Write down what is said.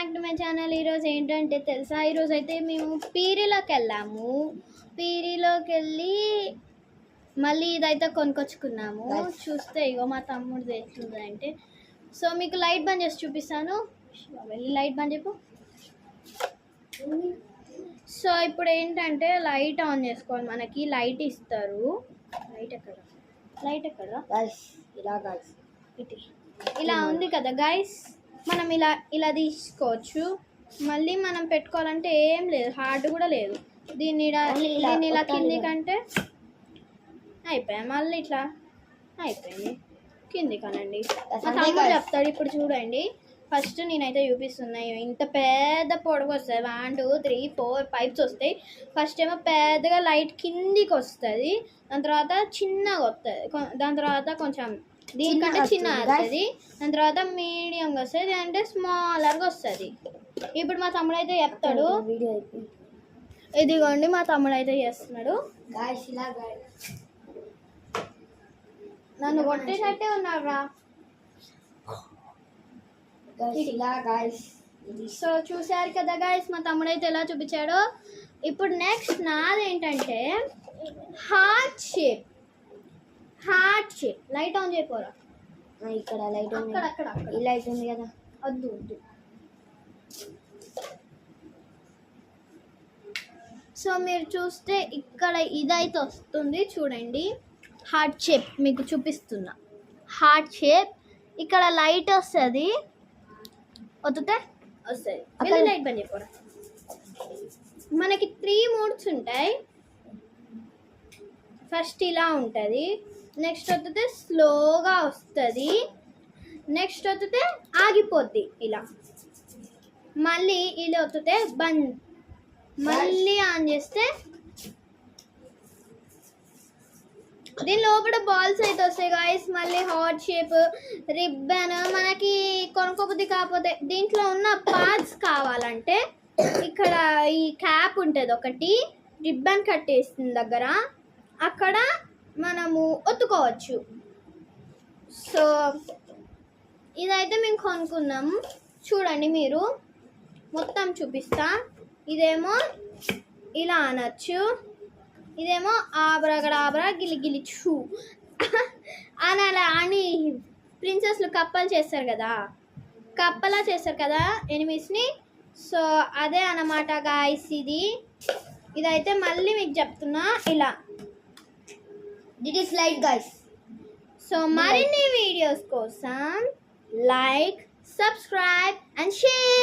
Back to my channel. ఈరోజు ఏంటంటే తెలుసా, ఈరోజు అయితే మేము పీరీలోకి వెళ్ళాము. పీరీలోకి వెళ్ళి మళ్ళీ ఇదైతే కొనుక్కొచ్చుకున్నాము. చూస్తే ఇగో మా తమ్ముడు ఎట్లుంది అంటే, సో మీకు లైట్ బంద్ చేసి చూపిస్తాను. వెళ్ళి లైట్ బంద్ చెప్పు. సో ఇప్పుడు ఏంటంటే లైట్ ఆన్ చేసుకోవాలి. మనకి లైట్ ఇస్తారు. లైట్ ఎక్కడ ఇలా ఉంది కదా గైస్. మనం ఇలా తీసుకోవచ్చు. మళ్ళీ మనం పెట్టుకోవాలంటే ఏం లేదు, హార్డ్ కూడా లేదు. దీన్ని ఇలా కింది కంటే అయిపోయాయి. మళ్ళీ ఇట్లా అయిపోయింది కింది కనండి. మా తమ్ముడు చెప్తాడు. ఇప్పుడు చూడండి, ఫస్ట్ నేనైతే చూపిస్తున్నాయి. ఇంత పెద్ద పొడవు వస్తుంది. 1 2 3 4 పైప్స్ వస్తాయి. ఫస్ట్ ఏమో పెద్దగా లైట్ కిందికి వస్తుంది, దాని తర్వాత చిన్నగా వస్తుంది, దాని తర్వాత కొంచెం దీనికంటే చిన్న వస్తుంది, దాని తర్వాత మీడియంగా వస్తుంది, అంటే స్మాలర్గా వస్తుంది. ఇప్పుడు మా తమ్ముడు అయితే చెప్తాడు. ఇదిగోండి మా తమ్ముడు అయితే చేస్తున్నాడు. నన్ను కొట్టేటట్టే ఉన్నాడు రా. సో చూసారు కదా గైస్, మా తమ్ముడు అయితే ఎలా చూపించాడో. ఇప్పుడు నెక్స్ట్ నాది ఏంటంటే హార్ట్ షేప్. లైట్ ఆన్ చేయపోరా. ఇక్కడ లైట్ అక్కడ ఈ లైట్ ఉంది కదా, వద్దు. సో మీరు చూస్తే ఇక్కడ ఇదైతే వస్తుంది చూడండి. హార్ట్ షేప్ మీకు చూపిస్తున్నా. హార్ట్ షేప్ ఇక్కడ లైట్ వస్తుంది, వద్దుతే వస్తుంది. లైట్ బంద్ చెప్పరా. మనకి 3 మోడ్స్ ఉంటాయి. ఫస్ట్ ఇలా ఉంటుంది, నెక్స్ట్ వద్దుతే స్లోగా వస్తుంది, నెక్స్ట్ వద్దుతే ఆగిపోద్ది ఇలా, మళ్ళీ ఇలా వద్దుతే బంద్, మళ్ళీ ఆన్ చేస్తే దీని లోపల బాల్స్ అయితే వస్తాయి గాయస్. మళ్ళీ హార్ట్ షేప్, రిబ్బన్ మనకి కొనుక్కోబుద్ది కాకపోతే దీంట్లో ఉన్న పార్ట్స్ కావాలంటే ఇక్కడ ఈ క్యాప్ ఉంటుంది ఒకటి, రిబ్బన్ కట్టేసిన దగ్గర అక్కడ మనము ఒత్తుకోవచ్చు. సో ఇదైతే మేము కొనుక్కున్నాము. చూడండి, మీరు మొత్తం చూపిస్తా. ఇదేమో ఇలా అనొచ్చు, ఇదేమో ఆబ్రాగడాబ్రా గిలి చూ అని అలా అని ప్రిన్సెస్లు కప్పలా చేస్తారు కదా ఎనిమీస్ని. సో అదే అన్నమాట గాయస్. ఇదైతే మళ్ళీ మీకు చెప్తున్నా ఇలా. దిట్ ఈస్ లైట్ గాయస్. సో మరిన్ని వీడియోస్ కోసం లైక్, సబ్స్క్రైబ్ అండ్ షేర్.